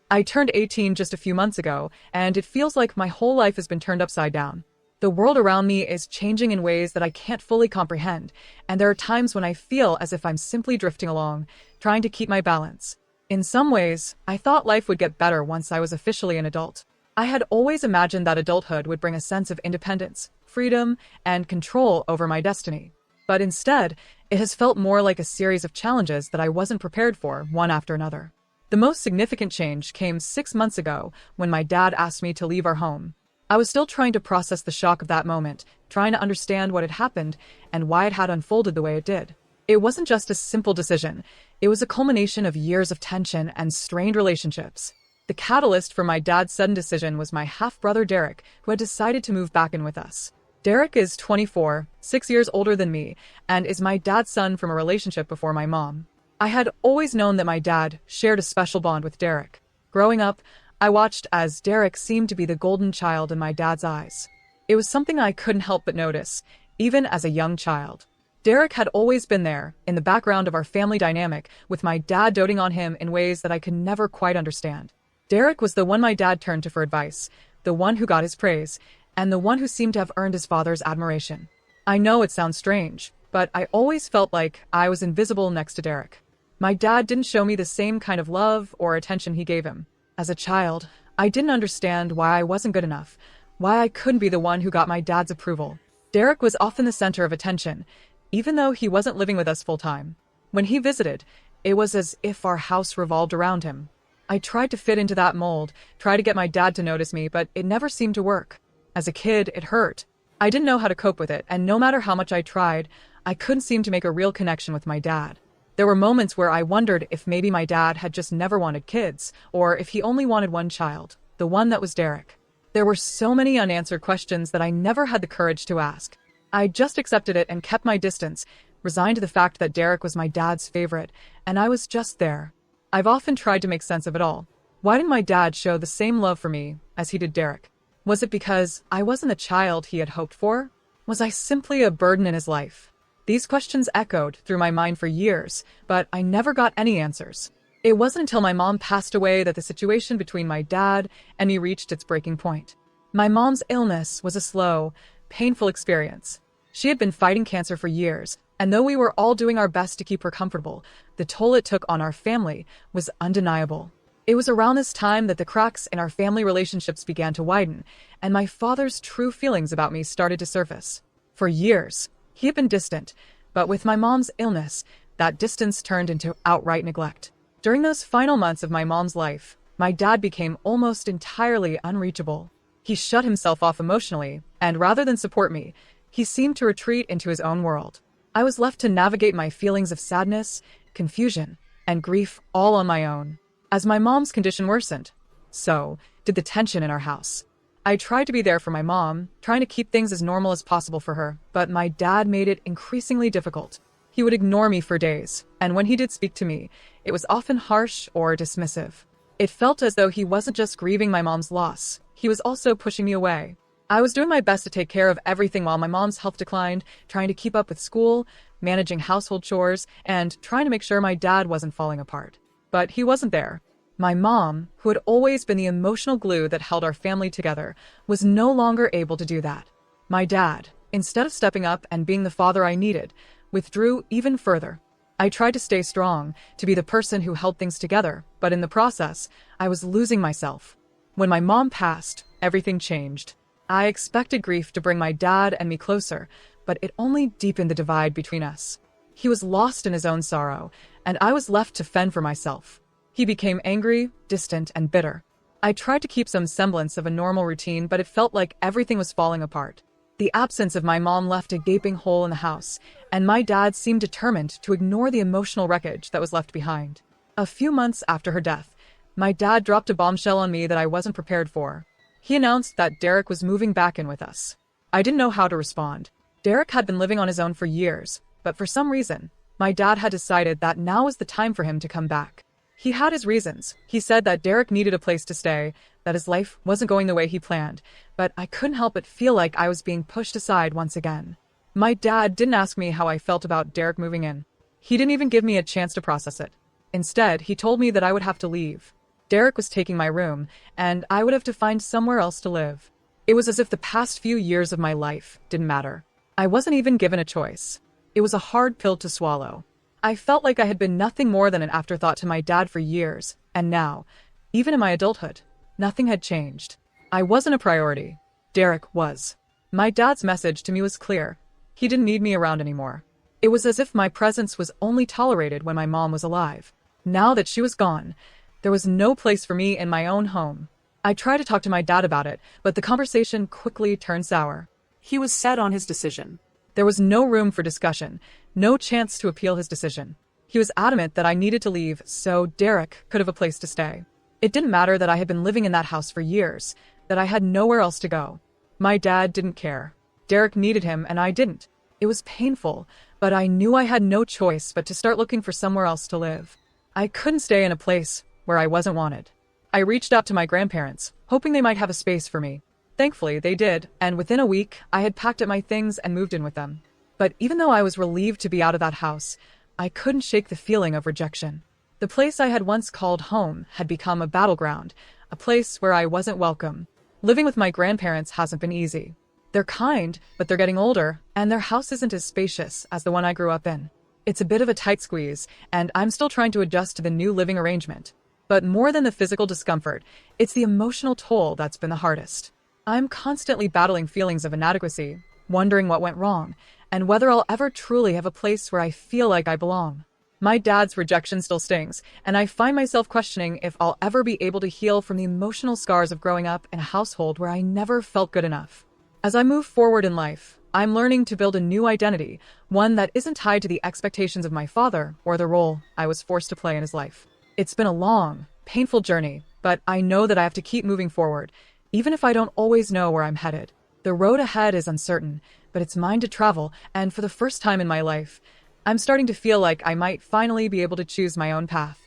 I turned 18 just a few months ago, and it feels like my whole life has been turned upside down. The world around me is changing in ways that I can't fully comprehend, and there are times when I feel as if I'm simply drifting along, trying to keep my balance. In some ways, I thought life would get better once I was officially an adult. I had always imagined that adulthood would bring a sense of independence, freedom, and control over my destiny. But instead, it has felt more like a series of challenges that I wasn't prepared for, one after another. The most significant change came 6 months ago when my dad asked me to leave our home. I was still trying to process the shock of that moment, trying to understand what had happened and why it had unfolded the way it did. It wasn't just a simple decision, it was a culmination of years of tension and strained relationships. The catalyst for my dad's sudden decision was my half-brother Derek, who had decided to move back in with us. Derek is 24, 6 years older than me, and is my dad's son from a relationship before my mom. I had always known that my dad shared a special bond with Derek. Growing up, I watched as Derek seemed to be the golden child in my dad's eyes. It was something I couldn't help but notice, even as a young child. Derek had always been there, in the background of our family dynamic, with my dad doting on him in ways that I could never quite understand. Derek was the one my dad turned to for advice, the one who got his praise, and the one who seemed to have earned his father's admiration. I know it sounds strange, but I always felt like I was invisible next to Derek. My dad didn't show me the same kind of love or attention he gave him. As a child, I didn't understand why I wasn't good enough, why I couldn't be the one who got my dad's approval. Derek was often the center of attention, even though he wasn't living with us full-time. When he visited, it was as if our house revolved around him. I tried to fit into that mold, tried to get my dad to notice me, but it never seemed to work. As a kid, it hurt. I didn't know how to cope with it, and no matter how much I tried, I couldn't seem to make a real connection with my dad. There were moments where I wondered if maybe my dad had just never wanted kids, or if he only wanted one child, the one that was Derek. There were so many unanswered questions that I never had the courage to ask. I just accepted it and kept my distance, resigned to the fact that Derek was my dad's favorite, and I was just there. I've often tried to make sense of it all. Why didn't my dad show the same love for me as he did Derek? Was it because I wasn't the child he had hoped for? Was I simply a burden in his life? These questions echoed through my mind for years, but I never got any answers. It wasn't until my mom passed away that the situation between my dad and me reached its breaking point. My mom's illness was a slow, painful experience. She had been fighting cancer for years, and though we were all doing our best to keep her comfortable, the toll it took on our family was undeniable. It was around this time that the cracks in our family relationships began to widen, and my father's true feelings about me started to surface. For years, he had been distant, but with my mom's illness, that distance turned into outright neglect. During those final months of my mom's life, my dad became almost entirely unreachable. He shut himself off emotionally, and rather than support me, he seemed to retreat into his own world. I was left to navigate my feelings of sadness, confusion, and grief all on my own. As my mom's condition worsened, so did the tension in our house. I tried to be there for my mom, trying to keep things as normal as possible for her, but my dad made it increasingly difficult. He would ignore me for days, and when he did speak to me, it was often harsh or dismissive. It felt as though he wasn't just grieving my mom's loss, he was also pushing me away. I was doing my best to take care of everything while my mom's health declined, trying to keep up with school, managing household chores, and trying to make sure my dad wasn't falling apart. But he wasn't there. My mom, who had always been the emotional glue that held our family together, was no longer able to do that. My dad, instead of stepping up and being the father I needed, withdrew even further. I tried to stay strong, to be the person who held things together, but in the process, I was losing myself. When my mom passed, everything changed. I expected grief to bring my dad and me closer, but it only deepened the divide between us. He was lost in his own sorrow, and I was left to fend for myself. He became angry, distant, and bitter. I tried to keep some semblance of a normal routine, but it felt like everything was falling apart. The absence of my mom left a gaping hole in the house, and my dad seemed determined to ignore the emotional wreckage that was left behind. A few months after her death, my dad dropped a bombshell on me that I wasn't prepared for. He announced that Derek was moving back in with us. I didn't know how to respond. Derek had been living on his own for years, but for some reason, my dad had decided that now was the time for him to come back. He had his reasons. He said that Derek needed a place to stay, that his life wasn't going the way he planned, but I couldn't help but feel like I was being pushed aside once again. My dad didn't ask me how I felt about Derek moving in. He didn't even give me a chance to process it. Instead, he told me that I would have to leave. Derek was taking my room, and I would have to find somewhere else to live. It was as if the past few years of my life didn't matter. I wasn't even given a choice. It was a hard pill to swallow. I felt like I had been nothing more than an afterthought to my dad for years, and now, even in my adulthood, nothing had changed. I wasn't a priority. Derek was. My dad's message to me was clear. He didn't need me around anymore. It was as if my presence was only tolerated when my mom was alive. Now that she was gone, there was no place for me in my own home. I tried to talk to my dad about it, but the conversation quickly turned sour. He was set on his decision. There was no room for discussion, no chance to appeal his decision. He was adamant that I needed to leave so Derek could have a place to stay. It didn't matter that I had been living in that house for years, that I had nowhere else to go. My dad didn't care. Derek needed him and I didn't. It was painful, but I knew I had no choice but to start looking for somewhere else to live. I couldn't stay in a place where I wasn't wanted. I reached out to my grandparents, hoping they might have a space for me. Thankfully, they did, and within a week, I had packed up my things and moved in with them. But even though I was relieved to be out of that house, I couldn't shake the feeling of rejection. The place I had once called home had become a battleground, a place where I wasn't welcome. Living with my grandparents hasn't been easy. They're kind, but they're getting older, and their house isn't as spacious as the one I grew up in. It's a bit of a tight squeeze, and I'm still trying to adjust to the new living arrangement. But more than the physical discomfort, it's the emotional toll that's been the hardest. I'm constantly battling feelings of inadequacy, wondering what went wrong, and whether I'll ever truly have a place where I feel like I belong. My dad's rejection still stings, and I find myself questioning if I'll ever be able to heal from the emotional scars of growing up in a household where I never felt good enough. As I move forward in life, I'm learning to build a new identity, one that isn't tied to the expectations of my father or the role I was forced to play in his life. It's been a long, painful journey, but I know that I have to keep moving forward, even if I don't always know where I'm headed. The road ahead is uncertain, but it's mine to travel, and for the first time in my life, I'm starting to feel like I might finally be able to choose my own path.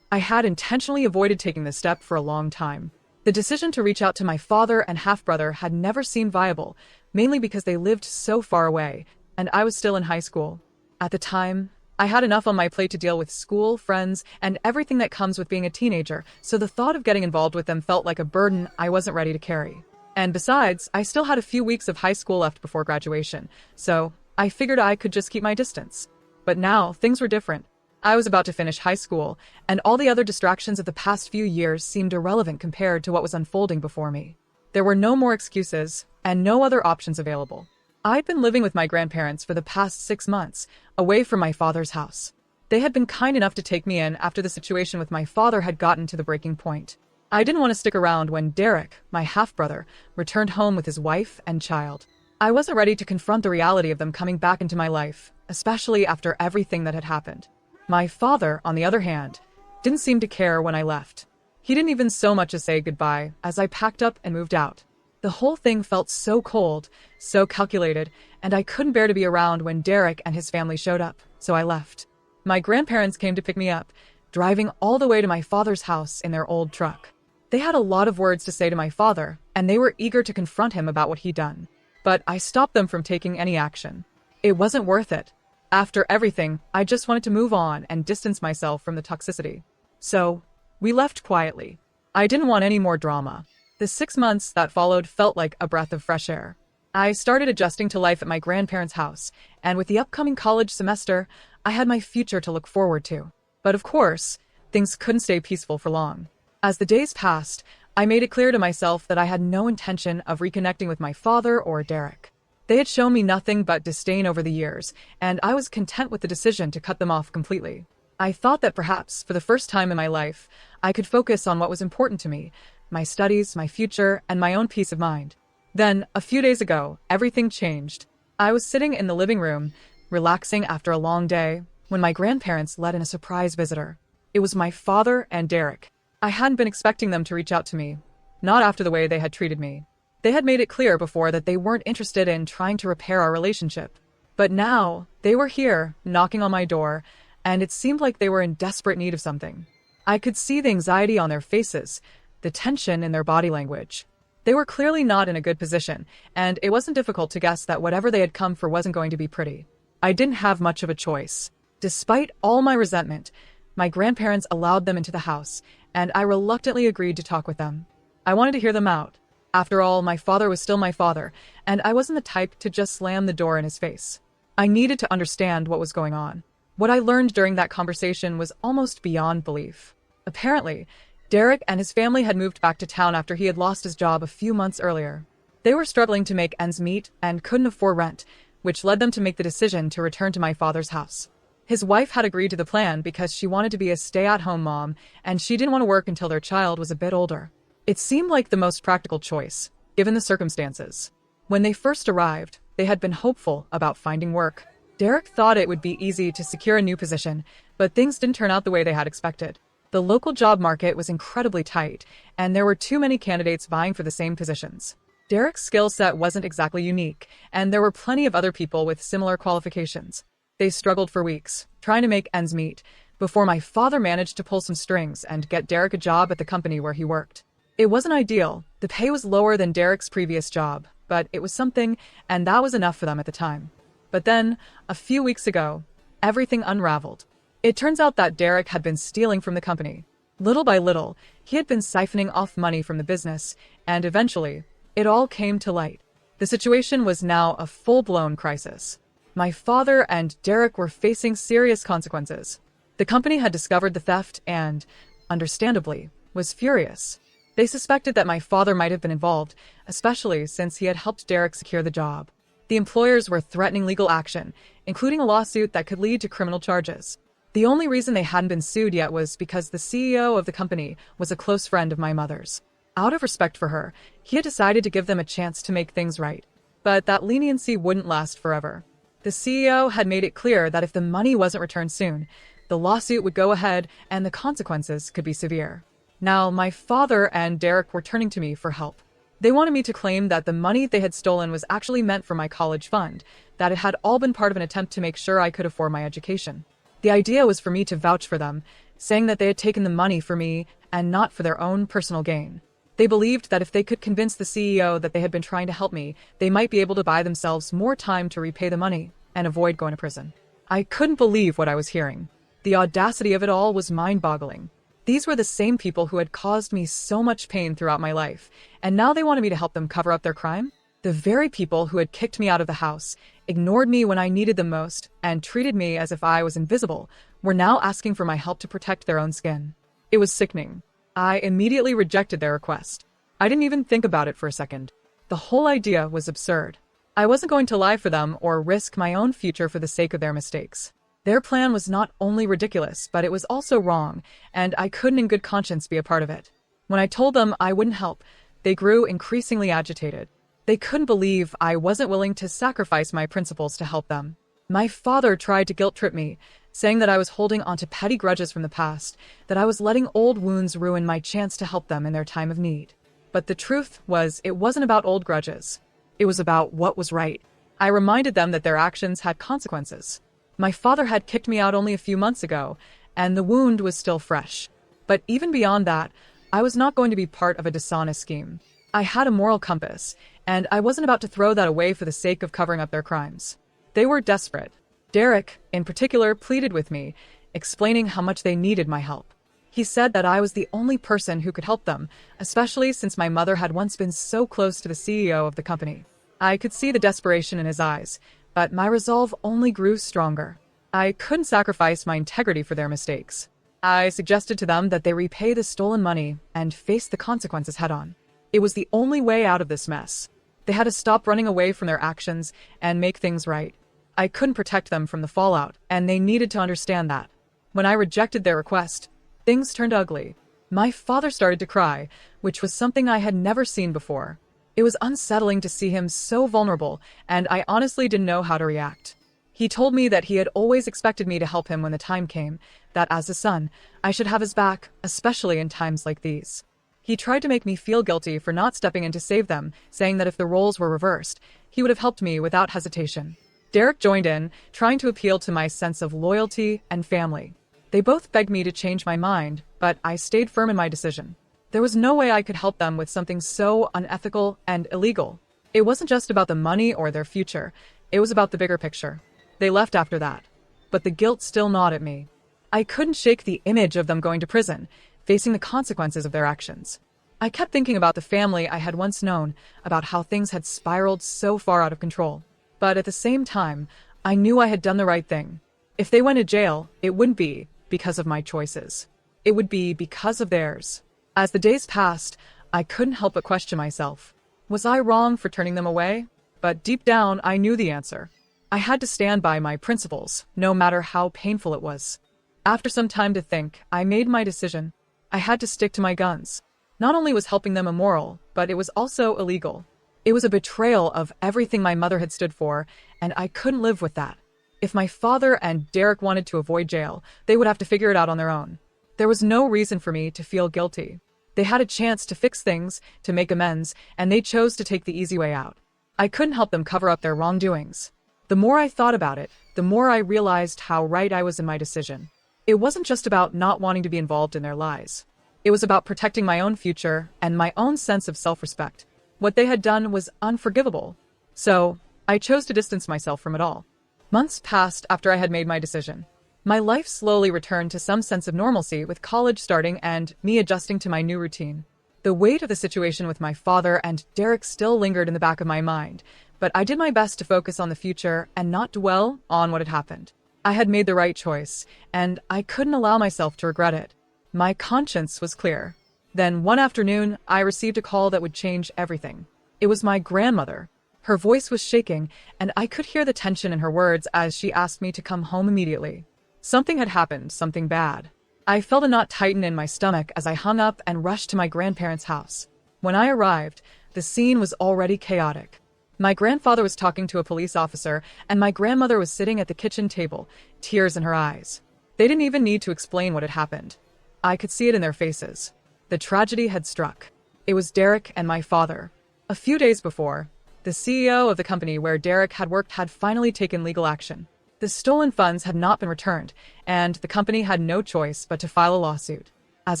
I had intentionally avoided taking this step for a long time. The decision to reach out to my father and half-brother had never seemed viable, mainly because they lived so far away, and I was still in high school. At the time, I had enough on my plate to deal with school, friends, and everything that comes with being a teenager, so the thought of getting involved with them felt like a burden I wasn't ready to carry. And besides, I still had a few weeks of high school left before graduation, so I figured I could just keep my distance. But now, things were different. I was about to finish high school, and all the other distractions of the past few years seemed irrelevant compared to what was unfolding before me. There were no more excuses, and no other options available. I'd been living with my grandparents for the past 6 months, away from my father's house. They had been kind enough to take me in after the situation with my father had gotten to the breaking point. I didn't want to stick around when Derek, my half-brother, returned home with his wife and child. I wasn't ready to confront the reality of them coming back into my life, especially after everything that had happened. My father, on the other hand, didn't seem to care when I left. He didn't even so much as say goodbye as I packed up and moved out. The whole thing felt so cold, so calculated, and I couldn't bear to be around when Derek and his family showed up, so I left. My grandparents came to pick me up, driving all the way to my father's house in their old truck. They had a lot of words to say to my father, and they were eager to confront him about what he'd done. But I stopped them from taking any action. It wasn't worth it. After everything, I just wanted to move on and distance myself from the toxicity. So, we left quietly. I didn't want any more drama. The 6 months that followed felt like a breath of fresh air. I started adjusting to life at my grandparents' house, and with the upcoming college semester, I had my future to look forward to. But of course, things couldn't stay peaceful for long. As the days passed, I made it clear to myself that I had no intention of reconnecting with my father or Derek. They had shown me nothing but disdain over the years, and I was content with the decision to cut them off completely. I thought that perhaps, for the first time in my life, I could focus on what was important to me, my studies, my future, and my own peace of mind. Then, a few days ago, everything changed. I was sitting in the living room, relaxing after a long day, when my grandparents let in a surprise visitor. It was my father and Derek. I hadn't been expecting them to reach out to me, not after the way they had treated me. They had made it clear before that they weren't interested in trying to repair our relationship. But now, they were here, knocking on my door, and it seemed like they were in desperate need of something. I could see the anxiety on their faces, the tension in their body language. They were clearly not in a good position, and it wasn't difficult to guess that whatever they had come for wasn't going to be pretty. I didn't have much of a choice. Despite all my resentment, My grandparents allowed them into the house, and I reluctantly agreed to talk with them. I wanted to hear them out. After all, my father was still my father, and I wasn't the type to just slam the door in his face. I needed to understand what was going on. What I learned during that conversation was almost beyond belief. Apparently, Derek and his family had moved back to town after he had lost his job a few months earlier. They were struggling to make ends meet and couldn't afford rent, which led them to make the decision to return to my father's house. His wife had agreed to the plan because she wanted to be a stay-at-home mom, and she didn't want to work until their child was a bit older. It seemed like the most practical choice, given the circumstances. When they first arrived, they had been hopeful about finding work. Derek thought it would be easy to secure a new position, but things didn't turn out the way they had expected. The local job market was incredibly tight, and there were too many candidates vying for the same positions. Derek's skill set wasn't exactly unique, and there were plenty of other people with similar qualifications. They struggled for weeks, trying to make ends meet, before my father managed to pull some strings and get Derek a job at the company where he worked. It wasn't ideal. The pay was lower than Derek's previous job, but it was something, and that was enough for them at the time. But then, a few weeks ago, everything unraveled. It turns out that Derek had been stealing from the company. Little by little, he had been siphoning off money from the business, and eventually, it all came to light. The situation was now a full-blown crisis. My father and Derek were facing serious consequences. The company had discovered the theft and, understandably, was furious. They suspected that my father might have been involved, especially since he had helped Derek secure the job. The employers were threatening legal action, including a lawsuit that could lead to criminal charges. The only reason they hadn't been sued yet was because the CEO of the company was a close friend of my mother's. Out of respect for her, he had decided to give them a chance to make things right. But that leniency wouldn't last forever. The CEO had made it clear that if the money wasn't returned soon, the lawsuit would go ahead and the consequences could be severe. Now, my father and Derek were turning to me for help. They wanted me to claim that the money they had stolen was actually meant for my college fund, that it had all been part of an attempt to make sure I could afford my education. The idea was for me to vouch for them, saying that they had taken the money for me and not for their own personal gain. They believed that if they could convince the CEO that they had been trying to help me, they might be able to buy themselves more time to repay the money and avoid going to prison. I couldn't believe what I was hearing. The audacity of it all was mind-boggling. These were the same people who had caused me so much pain throughout my life, and now they wanted me to help them cover up their crime? The very people who had kicked me out of the house, ignored me when I needed them most, and treated me as if I was invisible, were now asking for my help to protect their own skin. It was sickening. I immediately rejected their request. I didn't even think about it for a second. The whole idea was absurd. I wasn't going to lie for them or risk my own future for the sake of their mistakes. Their plan was not only ridiculous, but it was also wrong, and I couldn't in good conscience be a part of it. When I told them I wouldn't help, they grew increasingly agitated. They couldn't believe I wasn't willing to sacrifice my principles to help them. My father tried to guilt-trip me, saying that I was holding onto petty grudges from the past, that I was letting old wounds ruin my chance to help them in their time of need. But the truth was, it wasn't about old grudges. It was about what was right. I reminded them that their actions had consequences. My father had kicked me out only a few months ago, and the wound was still fresh. But even beyond that, I was not going to be part of a dishonest scheme. I had a moral compass, and I wasn't about to throw that away for the sake of covering up their crimes. They were desperate. Derek, in particular, pleaded with me, explaining how much they needed my help. He said that I was the only person who could help them, especially since my mother had once been so close to the CEO of the company. I could see the desperation in his eyes, but my resolve only grew stronger. I couldn't sacrifice my integrity for their mistakes. I suggested to them that they repay the stolen money and face the consequences head-on. It was the only way out of this mess. They had to stop running away from their actions and make things right. I couldn't protect them from the fallout, and they needed to understand that. When I rejected their request, things turned ugly. My father started to cry, which was something I had never seen before. It was unsettling to see him so vulnerable, and I honestly didn't know how to react. He told me that he had always expected me to help him when the time came, that as a son, I should have his back, especially in times like these. He tried to make me feel guilty for not stepping in to save them, saying that if the roles were reversed, he would have helped me without hesitation. Derek joined in, trying to appeal to my sense of loyalty and family. They both begged me to change my mind, but I stayed firm in my decision. There was no way I could help them with something so unethical and illegal. It wasn't just about the money or their future. It was about the bigger picture. They left after that. But the guilt still gnawed at me. I couldn't shake the image of them going to prison, facing the consequences of their actions. I kept thinking about the family I had once known, about how things had spiraled so far out of control. But at the same time, I knew I had done the right thing. If they went to jail, it wouldn't be because of my choices. It would be because of theirs. As the days passed, I couldn't help but question myself. Was I wrong for turning them away? But deep down, I knew the answer. I had to stand by my principles, no matter how painful it was. After some time to think, I made my decision. I had to stick to my guns. Not only was helping them immoral, but it was also illegal. It was a betrayal of everything my mother had stood for, and I couldn't live with that. If my father and Derek wanted to avoid jail, they would have to figure it out on their own. There was no reason for me to feel guilty. They had a chance to fix things, to make amends, and they chose to take the easy way out. I couldn't help them cover up their wrongdoings. The more I thought about it, the more I realized how right I was in my decision. It wasn't just about not wanting to be involved in their lies. It was about protecting my own future and my own sense of self-respect. What they had done was unforgivable. So, I chose to distance myself from it all. Months passed after I had made my decision. My life slowly returned to some sense of normalcy, with college starting and me adjusting to my new routine. The weight of the situation with my father and Derek still lingered in the back of my mind, but I did my best to focus on the future and not dwell on what had happened. I had made the right choice, and I couldn't allow myself to regret it. My conscience was clear. Then one afternoon, I received a call that would change everything. It was my grandmother. Her voice was shaking, and I could hear the tension in her words as she asked me to come home immediately. Something had happened, something bad. I felt a knot tighten in my stomach as I hung up and rushed to my grandparents' house. When I arrived, the scene was already chaotic. My grandfather was talking to a police officer, and my grandmother was sitting at the kitchen table, tears in her eyes. They didn't even need to explain what had happened. I could see it in their faces. The tragedy had struck. It was Derek and my father. A few days before, the CEO of the company where Derek had worked had finally taken legal action. The stolen funds had not been returned, and the company had no choice but to file a lawsuit. As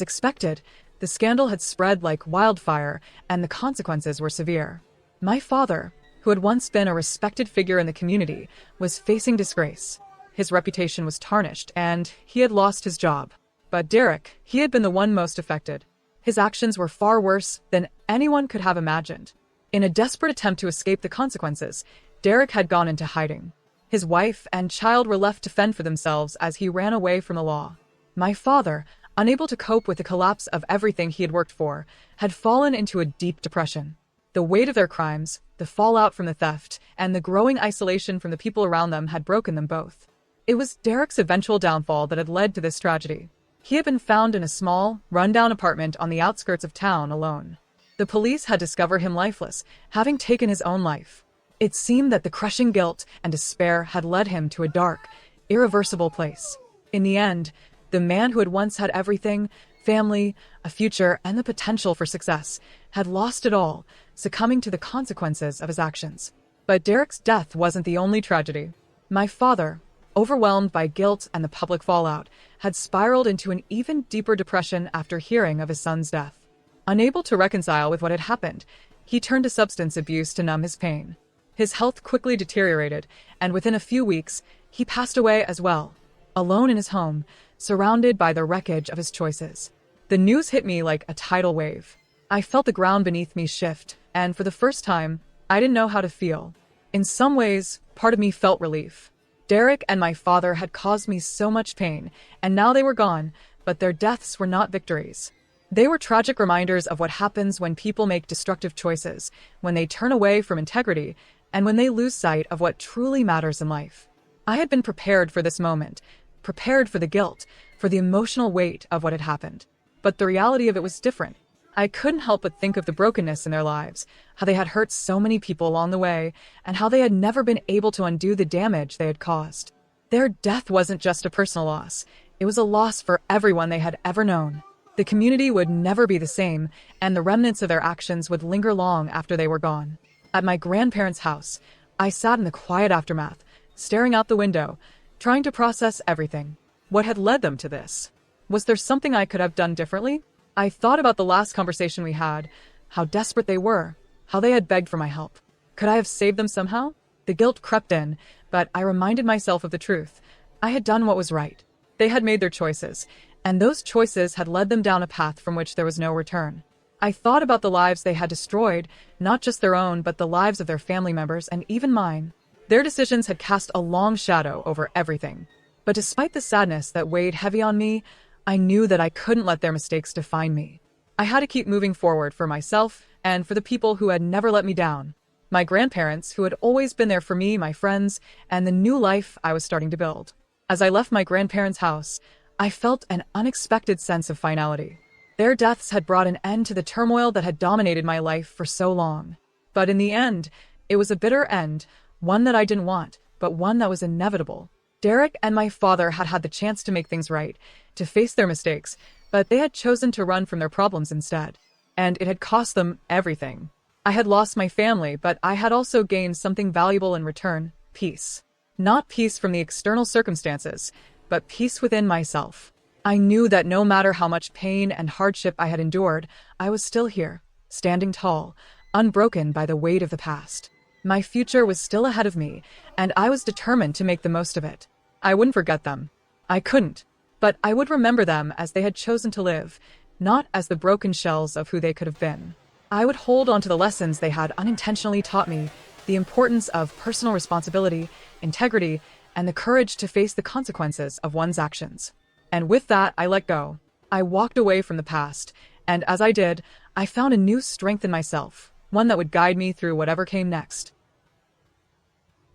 expected, the scandal had spread like wildfire, and the consequences were severe. My father, who had once been a respected figure in the community, was facing disgrace. His reputation was tarnished, and he had lost his job. But Derek, he had been the one most affected. His actions were far worse than anyone could have imagined. In a desperate attempt to escape the consequences, Derek had gone into hiding. His wife and child were left to fend for themselves as he ran away from the law. My father, unable to cope with the collapse of everything he had worked for, had fallen into a deep depression. The weight of their crimes, the fallout from the theft, and the growing isolation from the people around them had broken them both. It was Derek's eventual downfall that had led to this tragedy. He had been found in a small, run-down apartment on the outskirts of town alone. The police had discovered him lifeless, having taken his own life. It seemed that the crushing guilt and despair had led him to a dark, irreversible place. In the end, the man who had once had everything, family, a future, and the potential for success, had lost it all, succumbing to the consequences of his actions. But Derek's death wasn't the only tragedy. My father, overwhelmed by guilt and the public fallout, had spiraled into an even deeper depression after hearing of his son's death. Unable to reconcile with what had happened, he turned to substance abuse to numb his pain. His health quickly deteriorated, and within a few weeks, he passed away as well, alone in his home, surrounded by the wreckage of his choices. The news hit me like a tidal wave. I felt the ground beneath me shift, and for the first time, I didn't know how to feel. In some ways, part of me felt relief. Derek and my father had caused me so much pain, and now they were gone, but their deaths were not victories. They were tragic reminders of what happens when people make destructive choices, when they turn away from integrity, and when they lose sight of what truly matters in life. I had been prepared for this moment, prepared for the guilt, for the emotional weight of what had happened. But the reality of it was different. I couldn't help but think of the brokenness in their lives, how they had hurt so many people along the way, and how they had never been able to undo the damage they had caused. Their death wasn't just a personal loss, it was a loss for everyone they had ever known. The community would never be the same, and the remnants of their actions would linger long after they were gone. At my grandparents' house, I sat in the quiet aftermath, staring out the window, trying to process everything. What had led them to this? Was there something I could have done differently? I thought about the last conversation we had, how desperate they were, how they had begged for my help. Could I have saved them somehow? The guilt crept in, but I reminded myself of the truth. I had done what was right. They had made their choices, and those choices had led them down a path from which there was no return. I thought about the lives they had destroyed, not just their own, but the lives of their family members and even mine. Their decisions had cast a long shadow over everything. But despite the sadness that weighed heavy on me, I knew that I couldn't let their mistakes define me. I had to keep moving forward for myself and for the people who had never let me down. My grandparents, who had always been there for me, my friends, and the new life I was starting to build. As I left my grandparents' house, I felt an unexpected sense of finality. Their deaths had brought an end to the turmoil that had dominated my life for so long. But in the end, it was a bitter end, one that I didn't want, but one that was inevitable. Derek and my father had had the chance to make things right, to face their mistakes, but they had chosen to run from their problems instead. And it had cost them everything. I had lost my family, but I had also gained something valuable in return: peace. Not peace from the external circumstances, but peace within myself. I knew that no matter how much pain and hardship I had endured, I was still here, standing tall, unbroken by the weight of the past. My future was still ahead of me, and I was determined to make the most of it. I wouldn't forget them. I couldn't. But I would remember them as they had chosen to live, not as the broken shells of who they could have been. I would hold on to the lessons they had unintentionally taught me, the importance of personal responsibility, integrity, and the courage to face the consequences of one's actions. And with that, I let go. I walked away from the past, and as I did, I found a new strength in myself, one that would guide me through whatever came next.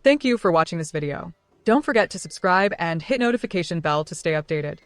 Thank you for watching this video. Don't forget to subscribe and hit notification bell to stay updated.